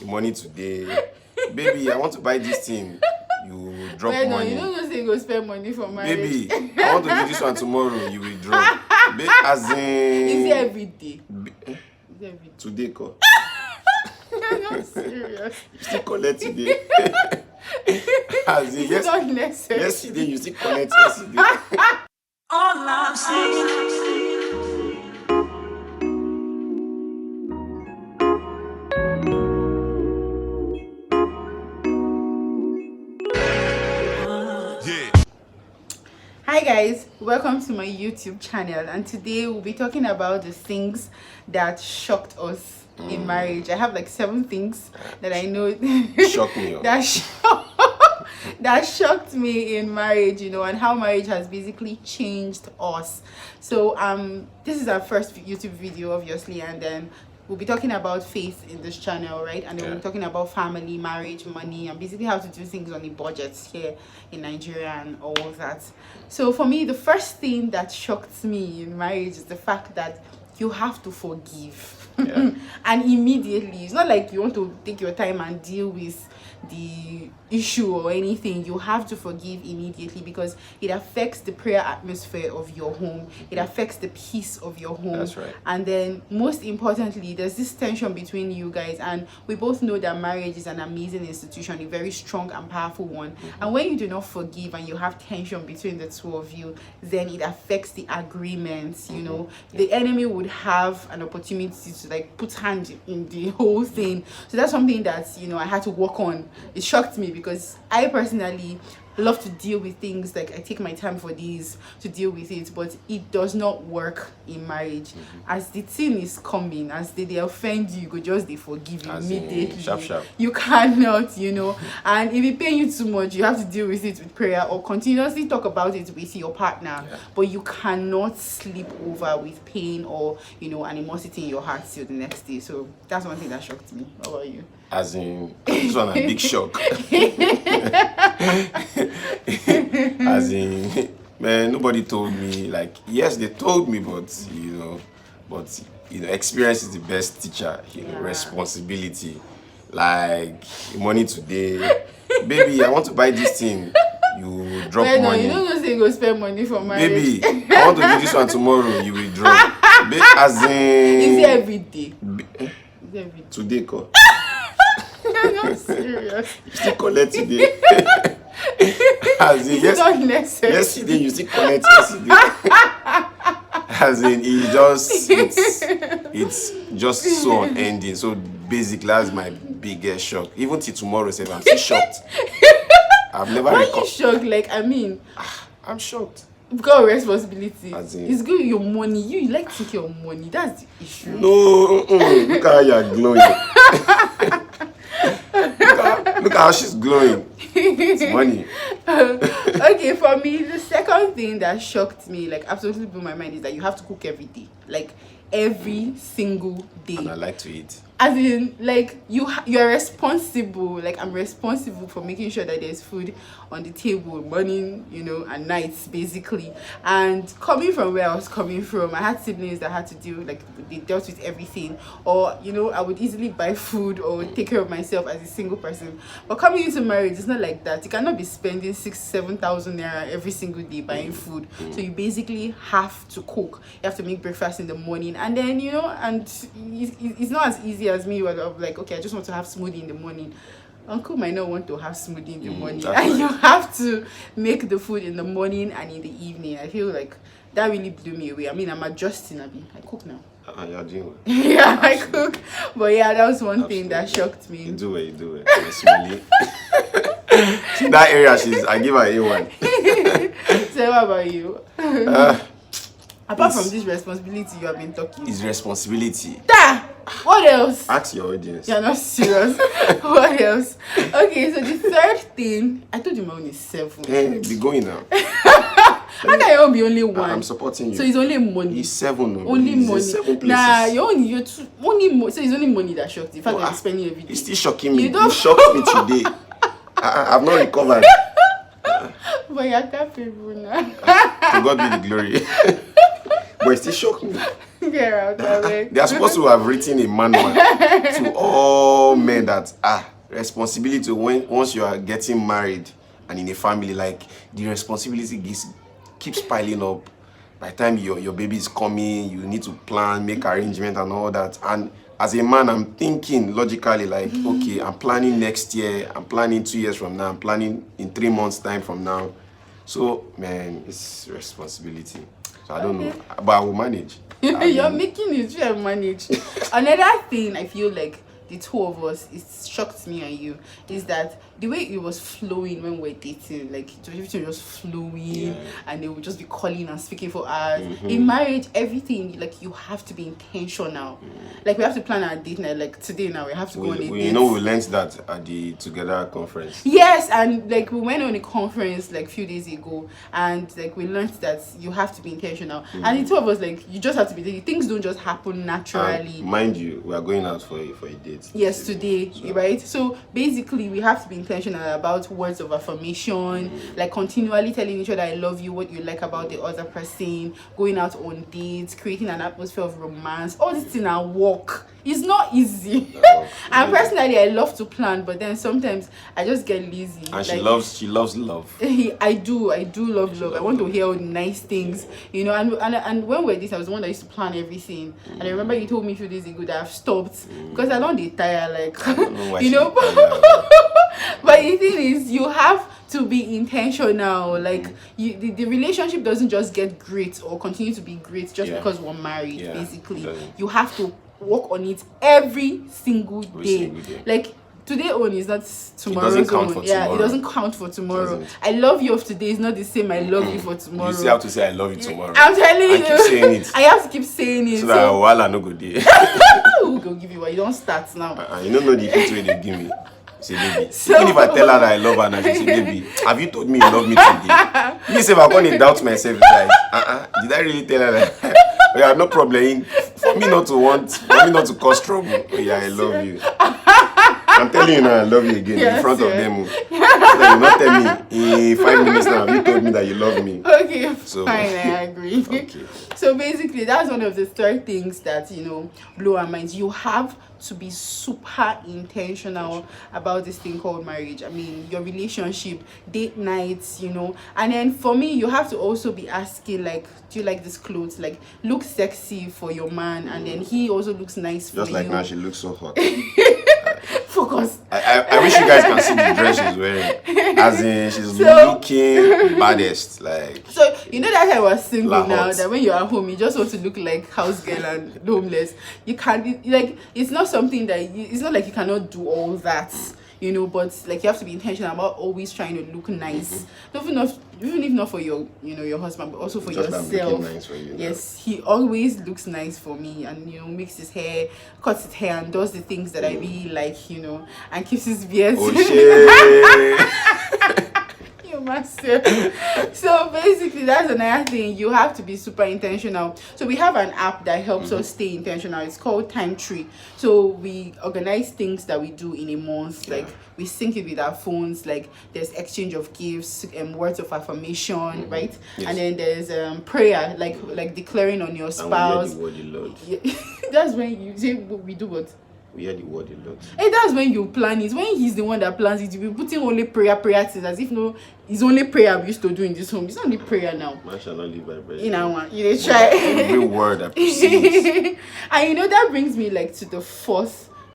money today. Baby, I want to buy this thing. You drop Well, money. No, you don't just say you go spend money for marriage. Baby, I want to do this one tomorrow. You will drop. As in. Is it every day? Is it every day? Today, call. You're not serious. You still collect today. As in, It's not necessary. yesterday, you still collect yesterday. All I'm saying. Hi guys, welcome to my YouTube channel, and today we'll be talking about the things that shocked us in marriage. I have like 7 things that I know Shock me. that shocked me in marriage, and how marriage has basically changed us. So this is our first YouTube video, obviously, and then we'll be talking about faith in this channel, right? And then we'll be talking about family, marriage, money, and basically how to do things on the budgets here in Nigeria and all of that. So for me, the first thing that shocked me in marriage is the fact that you have to forgive. Yeah. And immediately. It's not like you want to take your time and deal with the issue or anything. You have to forgive immediately, because it affects the prayer atmosphere of your home. It affects the peace of your home. That's right. And then most importantly, there's this tension between you guys, and we both know that marriage is an amazing institution, a very strong and powerful one. And when you do not forgive and you have tension between the two of you, then it affects the agreements. The enemy would have an opportunity to like put hand in the whole thing. So that's something that I had to work on. It shocked me because I personally love to deal with things, like I take my time for these to deal with it, but it does not work in marriage. As the thing is coming, as they offend you, go just they forgive immediately. Sharp. You cannot, and if it pay you too much, you have to deal with it with prayer or continuously talk about it with your partner. But you cannot sleep over with pain or animosity in your heart till the next day. So that's one thing that shocked me. How about you? As in, this one a big shock. As in, man, nobody told me. Like, yes, they told me, but experience is the best teacher. Responsibility, like money today. Baby, I want to buy this thing. You drop No, money. you don't just say you go spend money for marriage. Baby, I want to do this one tomorrow. You will drop. As in, Is it every day? Is it every day? Today, call. You're not serious. You still collect today. As in, It's not necessary. yesterday you still collect yesterday. As in, it's just so unending. So basically, that's my biggest shock. Even till tomorrow, I'm still shocked. I've never. Why are you shocked? I'm shocked. Because responsibility. As in, It's good your money. You like to take your money. That's the issue. No, look how you're glowing. Look how she's glowing. It's money. Okay, for me, the second thing that shocked me, like absolutely blew my mind, is that you have to cook every day. Like every single day. And I like to eat. As in, like you're responsible. Like I'm responsible for making sure that there's food on the table, morning, and nights, basically. And coming from where I was coming from, I had siblings that had to deal, like they dealt with everything. Or I would easily buy food or take care of myself as a single person. But coming into marriage, it's not like that. You cannot be spending 6,000-7,000 naira every single day buying food. So you basically have to cook. You have to make breakfast in the morning, and then and it's not as easy as me, where I'm like, okay, I just want to have smoothie in the morning. Uncle might not want to have smoothie in the morning, and you have to make the food in the morning and in the evening. I feel like that really blew me away. I mean, I'm adjusting. I cook now. You're doing well. Yeah, I cook. But yeah, that was one thing that shocked me. You do it. Smoothie. In that area, I give her A1. So what about you? Apart from this responsibility you have been talking. It's responsibility. What else? Ask your audience. You're not serious. What else? Okay, so the third thing, I told you my own is 7. Hey, be going now. How can your own be only 1? I'm supporting you. So it's only money. It's 7. Only money. 7 places. Nah, you're two, only so it's only money that shocked you. In fact, I'm spending every day. It's still shocking me. You don't- You shocked me today. I've not recovered. But you're capable now. To God be the glory. But it still shocked me. get out of it. They are supposed to have written a manual to all men that responsibility when once you are getting married and in a family, like the responsibility keeps piling up. By the time your baby is coming, you need to plan, make arrangement and all that. And as a man, I'm thinking logically like, okay, I'm planning next year, I'm planning 2 years from now, I'm planning in 3 months time from now. So man, it's responsibility. So I don't know, but I will manage. You're making it fair manage. Another thing I feel like the two of us, it shocked me and you, is that the way it was flowing when we're dating, like everything was just flowing, and they would just be calling and speaking for us. In marriage, everything, like, you have to be intentional. Like, we have to plan our date night. Like today now, we have to go on a date. You know, we learned that at the Together conference. Yes, and like we went on a conference like a few days ago, and like we learned that you have to be intentional. And the two of us, like, you just have to be. Things don't just happen naturally. And mind you, we are going out for a date. Yes, today, right? So basically, we have to be intentional about words of affirmation, like continually telling each other I love you, what you like about the other person, going out on dates, creating an atmosphere of romance. All this in our work. It's not easy. And personally, I love to plan, but then sometimes I just get lazy. And like, she loves love. I do love love. I want to hear all the nice things, you know. And when we're this, I was the one that used to plan everything. And I remember you told me a few days ago that I've stopped because I don't tire, like, you know. But the thing is, you have to be intentional. Like, the relationship doesn't just get great or continue to be great just because we're married. Basically, you have to work on it every single day. Like, today on is not tomorrow's own. It doesn't count for tomorrow. I love you of today is not the same I love you for tomorrow. You still have to say I love you tomorrow. I'm telling you. Keep saying it. I have to keep saying it. So that while no good day. Who go give you what? You don't start now. You don't know the hit way they give me. Say, baby. So, even if I tell her that I love her and she say, baby, have you told me you love me today? Me say, I'm going to doubt myself. Like, did I really tell her that? Yeah, no problem. For me not to cause trouble. Oh, yeah, I love you. I'm telling you now, I love you again in front of them. So that you not tell me in 5 minutes now, you told me that you love me. Okay, so, fine, I agree. Okay. So basically, that's one of the third things that, you know, blow our minds. You have to be super intentional about this thing called marriage. I mean, your relationship, date nights, you know. And then for me, you have to also be asking, like, do you like this clothes? Like, look sexy for your man, and then he also looks nice for you. Just like now, she looks so hot. Focus. I wish you guys can see the dress she's wearing. As in, she's looking baddest. Like, so you know that I was single now. hot. That when you're at home, you just want to look like house girl and homeless. You can't, like, it's not something that it's not like you cannot do all that, you know. But like, you have to be intentional about always trying to look nice. Even if not for your, you know, your husband, but also for just yourself. nice for you, yes, he always looks nice for me, and, you know, makes his hair, cuts his hair, and does the things that I really like, you know, and keeps his beard. Oh shit. You must say. So basically, that's another thing. You have to be super intentional. So we have an app that helps us stay intentional. It's called Time Tree. So we organize things that we do in a month. Like, we sync it with our phones. Like, there's exchange of gifts and words of affirmation, right? Yes. And then there's prayer, like declaring on your spouse. And we hear the word you Lord. That's when you say we do what. We hear the word a lot. Hey, that's when you plan it. When he's the one that plans it, you'll be putting only prayer things, as if no, it's only prayer we used to do in this home. It's not only prayer now. Man shall not live by bread. You know, you try. Every word I perceive. And you know, that brings me like to the fourth